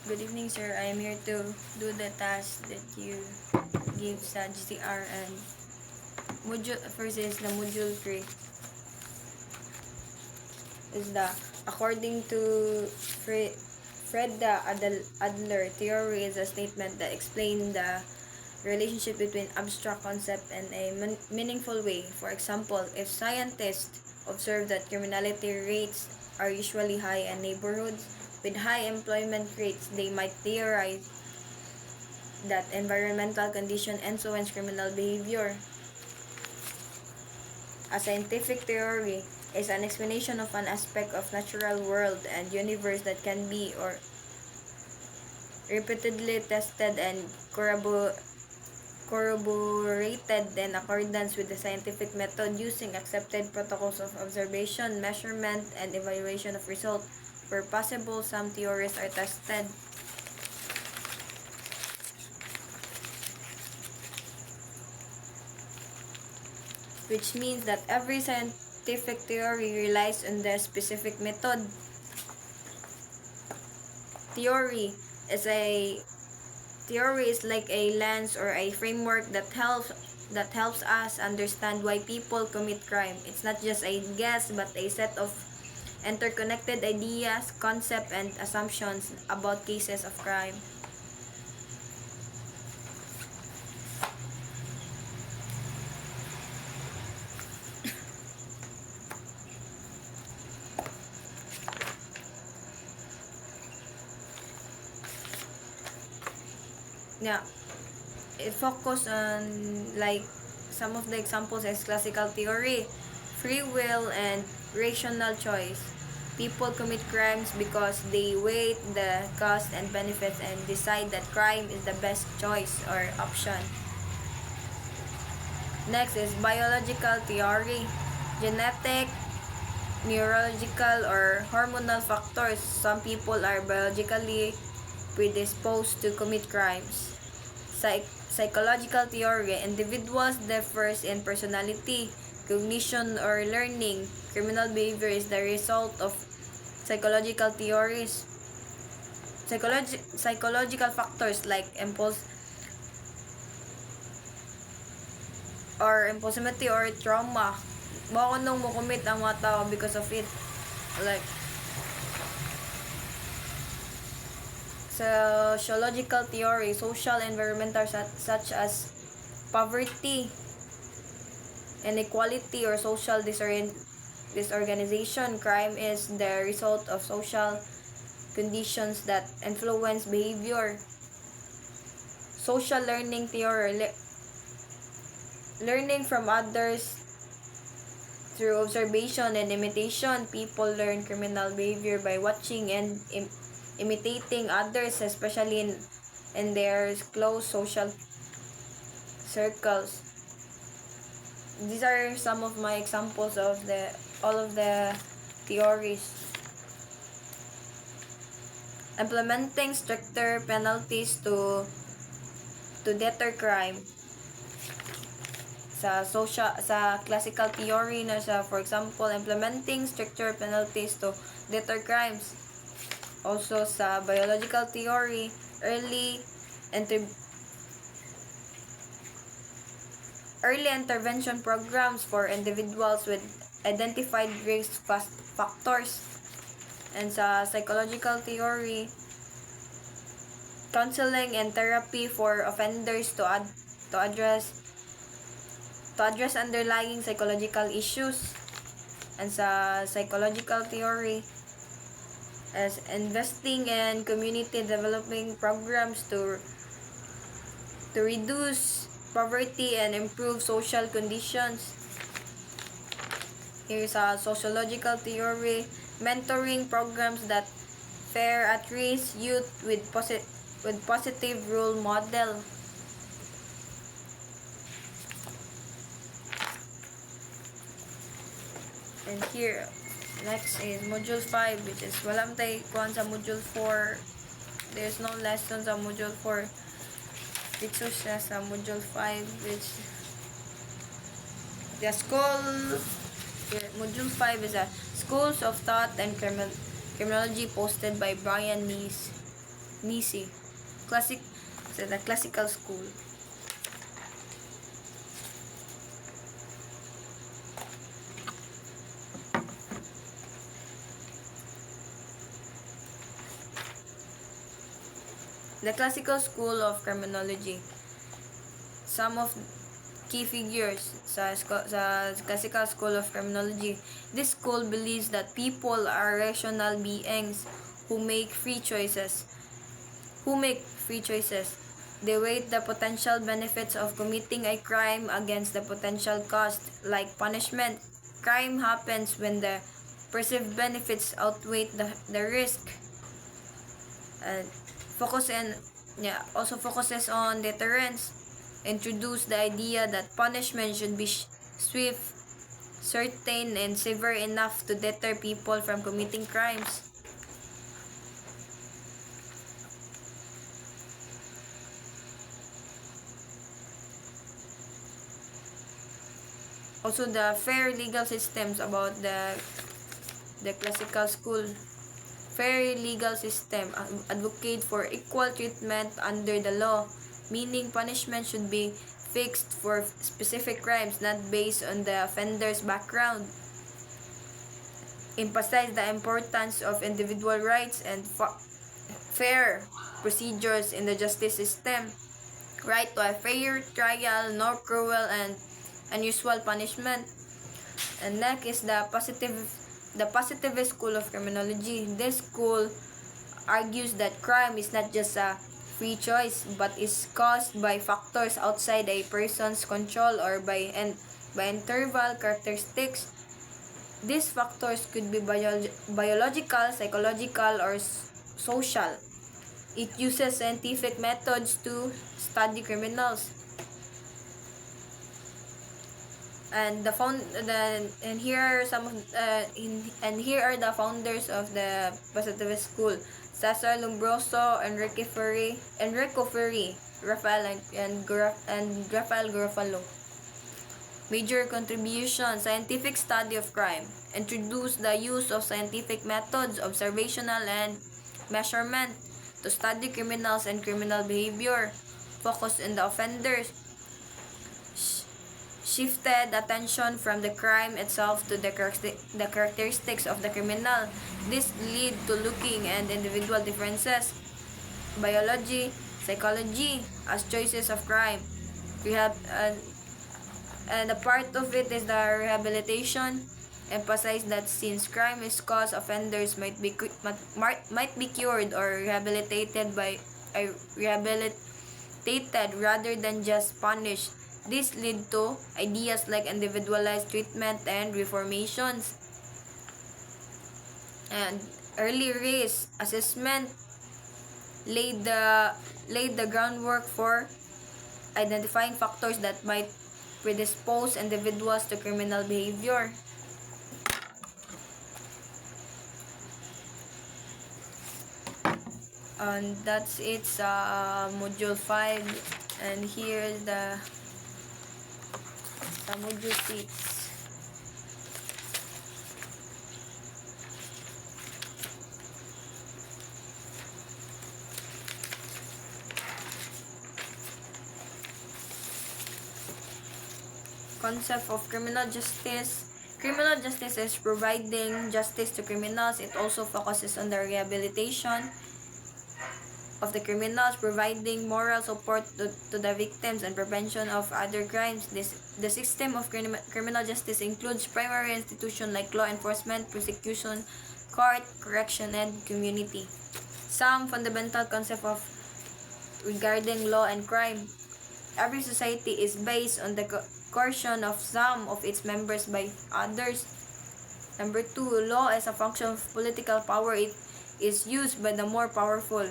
Good evening, sir. I am here to do the task that you give sa GCR, and module first is the module 3 is the according to Fred the Adler theory is a statement that explains the relationship between abstract concept and a meaningful way. For example, if scientists observe that criminality rates are usually high in neighborhoods with high employment rates, they might theorize that environmental conditions influence criminal behavior. A scientific theory is an explanation of an aspect of natural world and universe that can be or repeatedly tested and corroborated in accordance with the scientific method using accepted protocols of observation, measurement, and evaluation of results. Where possible, some theories are tested. Which means that every scientific theory relies on the specific method. Theory is like a lens or a framework that helps us understand why people commit crime. It's not just a guess, but a set of interconnected ideas, concepts, and assumptions about cases of crime. Yeah, it focuses on like some of the examples is classical theory, free will, and rational choice. People commit crimes because they weigh the cost and benefits and decide that crime is the best choice or option. Next is biological theory, genetic, neurological, or hormonal factors. Some people are biologically predisposed to commit crimes. Psychological theory, individuals differ in personality, cognition, or learning. Criminal behavior is the result of psychological theories. Psychological factors like impulsivity or trauma. Baka nung mo commit ang mga tao because of it. Like sociological theory, social environmental such as poverty, inequality, or social disorganization. Crime is the result of social conditions that influence behavior. Social learning theory, learning from others through observation and imitation. People learn criminal behavior by watching and imitating others, especially in their close social circles. These are some of my examples of all of the theories. Implementing stricter penalties to deter crime. Sa classical theory na sa, for example, implementing stricter penalties to deter crimes. Also sa biological theory, early intervention programs for individuals with identified risk factors. And sa psychological theory, counseling and therapy for offenders to address underlying psychological issues. And sa psychological theory, as investing in community developing programs to reduce poverty and improve social conditions. Here's a sociological theory, mentoring programs that pair at-risk youth with positive role model. And here, next is Module 5, which is walang kuhan sa Module 4. There's no lesson sa Module 4. Dito siya sa Module 5, which the Module 5 is a Schools of Thought and Criminology posted by Brian Nees. Nisi. The classical school. The classical school of criminology. Some of key figures sa classical school of criminology. This school believes that people are rational beings who make free choices. They weigh the potential benefits of committing a crime against the potential cost, like punishment. Crime happens when the perceived benefits outweigh the risk. Also focuses on deterrence. Introduce the idea that punishment should be swift, certain, and severe enough to deter people from committing crimes. Also, the fair legal systems about the classical school. Fair legal system advocate for equal treatment under the law, meaning punishment should be fixed for specific crimes, not based on the offender's background. Emphasize the importance of individual rights and fair procedures in the justice system. Right to a fair trial, no cruel and unusual punishment. And next is the positivist school of criminology. This school argues that crime is not just a free choice but is caused by factors outside a person's control or by interval characteristics. These factors could be biological, psychological, or social. It uses scientific methods to study criminals. And here are the founders of the positivist school: Cesar Lombroso, Enrico Ferri, Rafael Garofalo. Major contribution: scientific study of crime. Introduced the use of scientific methods, observational and measurement, to study criminals and criminal behavior. Focus on the offenders. Shifted attention from the crime itself to the characteristics of the criminal. This lead to looking at individual differences. Biology, psychology as choices of crime. And a part of it is the rehabilitation. Emphasize that since crime is caused, offenders might be cured or rehabilitated rather than just punished. This lead to ideas like individualized treatment and reformations. And early risk assessment laid the groundwork for identifying factors that might predispose individuals to criminal behavior. And that's it sa module 5, and here is the module 6. Concept of criminal justice. Criminal justice is providing justice to criminals. It also focuses on the rehabilitation of the criminals, providing moral support to the victims, and prevention of other crimes. The system of criminal justice includes primary institutions like law enforcement, prosecution, court, correction, and community. Some fundamental concepts regarding law and crime. Every society is based on the coercion of some of its members by others. Number 2, law is a function of political power. It is used by the more powerful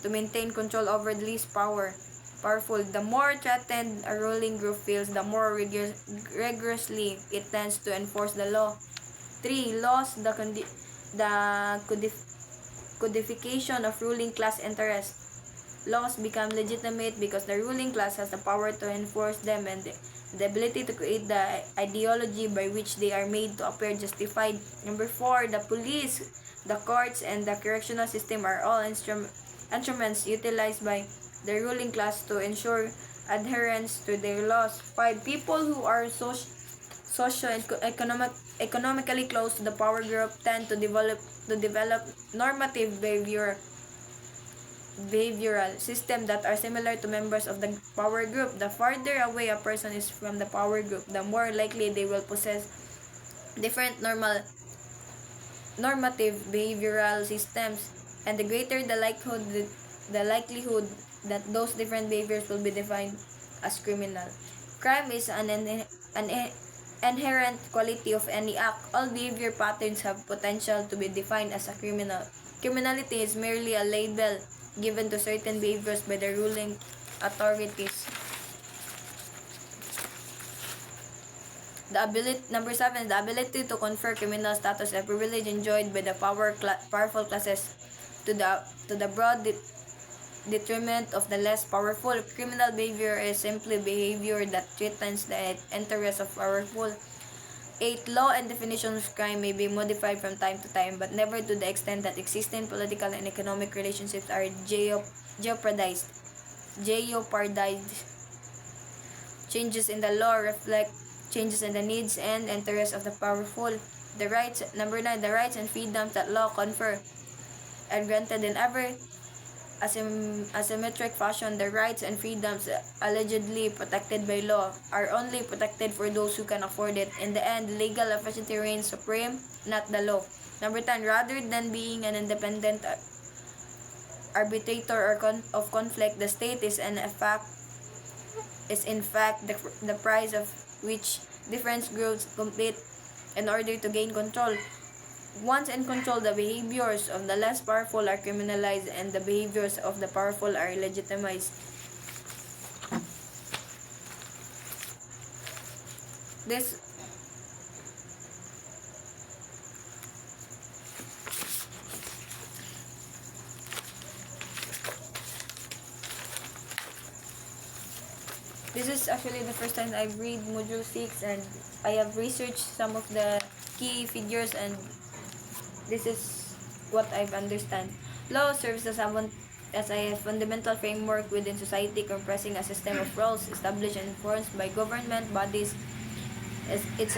to maintain control over the least powerful. The more threatened a ruling group feels, the more rigorously it tends to enforce the law. 3. Laws, the codification of ruling class interests. Laws become legitimate because the ruling class has the power to enforce them and the ability to create the ideology by which they are made to appear justified. Number 4, the police, the courts, and the correctional system are all instruments utilized by the ruling class to ensure adherence to their laws. 5. People who are economically close to the power group tend to develop normative behavioral system that are similar to members of the power group. The farther away a person is from the power group, the more likely they will possess different normative behavioral systems, and the greater the likelihood that those different behaviors will be defined as criminal. Crime is an inherent quality of any act. All behavior patterns have potential to be defined as a criminal. Criminality is merely a label given to certain behaviors by the ruling authorities. Number 7, the ability to confer criminal status, a privilege enjoyed by the powerful classes to the broad detriment of the less powerful. Criminal behavior is simply behavior that threatens the interests of powerful. 8. Law and definitions of crime may be modified from time to time, but never to the extent that existing political and economic relationships are jeopardized. Changes in the law reflect changes in the needs and interests of the powerful. Number 9, the rights and freedoms that law confer are granted in every asymmetric fashion. The rights and freedoms allegedly protected by law are only protected for those who can afford it. In the end, legal efficiency reigns supreme, not the law. Number 10, rather than being an independent arbitrator of conflict, the state is in fact the price of which different groups compete in order to gain control. Once in control, the behaviors of the less powerful are criminalized and the behaviors of the powerful are legitimized. This is actually the first time I've read Module 6, and I have researched some of the key figures, and this is what I've understand. Law serves as a fundamental framework within society, comprising a system of rules established and enforced by government bodies. Its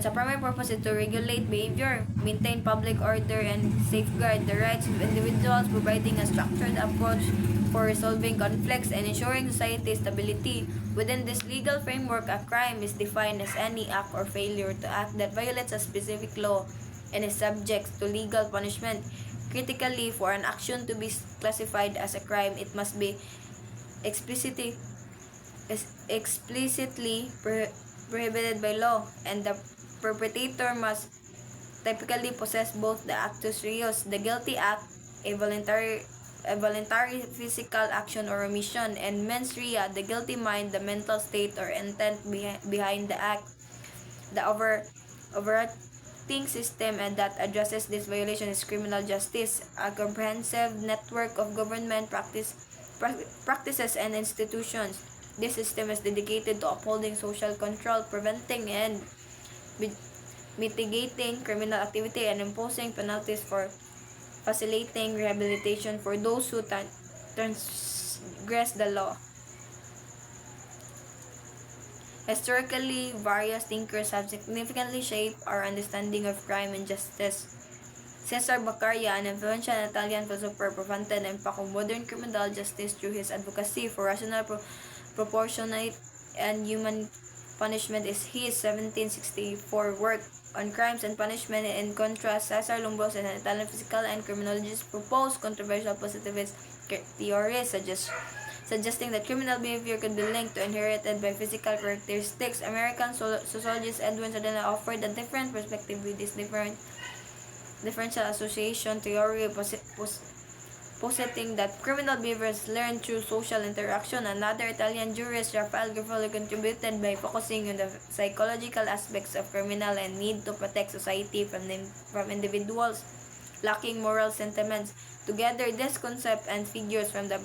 primary purpose is to regulate behavior, maintain public order, and safeguard the rights of individuals, providing a structured approach for resolving conflicts and ensuring society stability. Within this legal framework, a crime is defined as any act or failure to act that violates a specific law and is subject to legal punishment. Critically, for an action to be classified as a crime, it must be explicitly prohibited by law, and the perpetrator must typically possess both the actus reus, the guilty act, a voluntary physical action or omission, and mens rea, the guilty mind, the mental state or intent behind the act. The overarching system and that addresses this violation is criminal justice, a comprehensive network of government practices and institutions. This system is dedicated to upholding social control, preventing and mitigating criminal activity, and imposing penalties for facilitating rehabilitation for those who transgress the law. Historically, various thinkers have significantly shaped our understanding of crime and justice. Cesare Beccaria, an influential Italian philosopher, prevented the impact of modern criminal justice through his advocacy for rational, proportionate, and human punishment is his 1764 work on crimes and punishment. In contrast, Cesare Lombroso, an Italian physical and criminologist, proposed controversial positivist theories suggesting that criminal behavior could be linked to inherited by physical characteristics. American sociologist Edwin Sardella offered a different perspective with his differential association theory, positing that criminal behavior is learned through social interaction. Another Italian jurist, Raffaele Garofalo, contributed by focusing on the psychological aspects of criminal and need to protect society from individuals lacking moral sentiments. Together, this concept and figures from the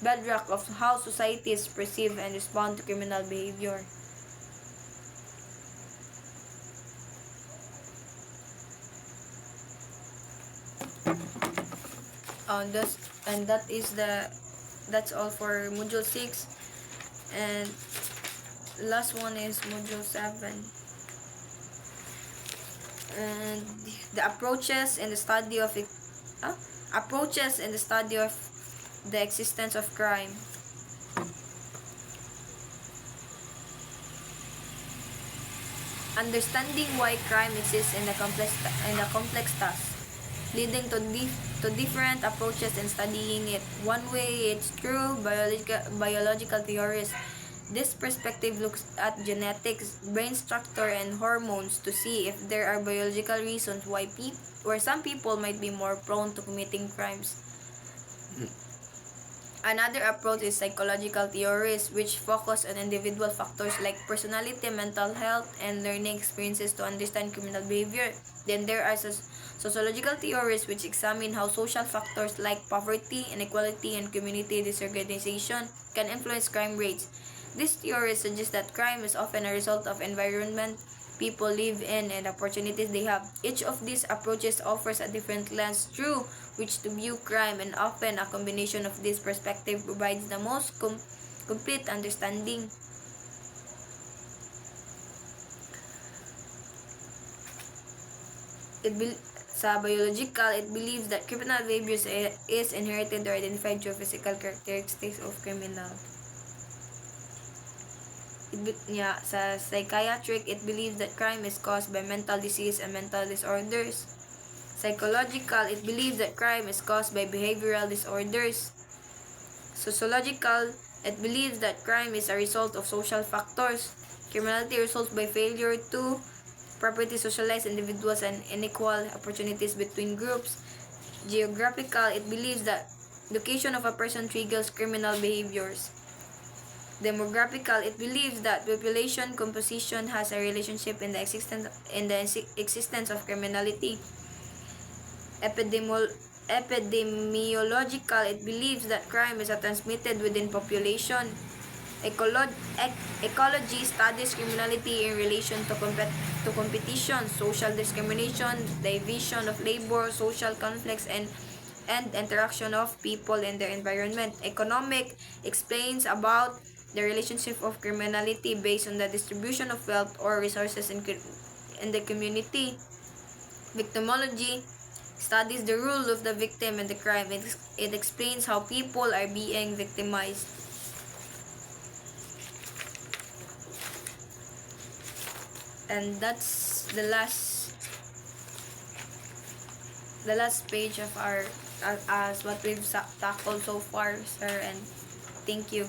bedrock of how societies perceive and respond to criminal behavior. That's all for module 6, and last one is module 7, and the approaches in the study of the existence of crime. Understanding why crime exists in the complex task, leading to different approaches in studying it. One way it's through biological theories. This perspective looks at genetics, brain structure, and hormones to see if there are biological reasons why some people might be more prone to committing crimes. Another approach is psychological theories, which focus on individual factors like personality, mental health, and learning experiences to understand criminal behavior. Then there are sociological theories, which examine how social factors like poverty, inequality, and community disorganization can influence crime rates. These theories suggest that crime is often a result of environment people live in and opportunities they have. Each of these approaches offers a different lens through which to view crime, and often a combination of this perspective provides the most complete understanding. Sa biological, it believes that criminal behavior is inherited or identified through physical characteristics of criminal. Sa psychiatric, it believes that crime is caused by mental disease and mental disorders. Psychological, it believes that crime is caused by behavioral disorders. Sociological, it believes that crime is a result of social factors. Criminality results by failure to properly socialize individuals and unequal opportunities between groups. Geographical, it believes that location of a person triggers criminal behaviors. Demographical, it believes that population composition has a relationship in the existence of criminality. Epidemiological, it believes that crime is transmitted within population. Ecology studies criminality in relation to competition, social discrimination, division of labor, social conflicts, and interaction of people in their environment. Economic explains about the relationship of criminality based on the distribution of wealth or resources in the community. Victimology studies the role of the victim in the crime. It explains how people are being victimized. And that's the last page of our as what we've tackled so far, sir, and thank you.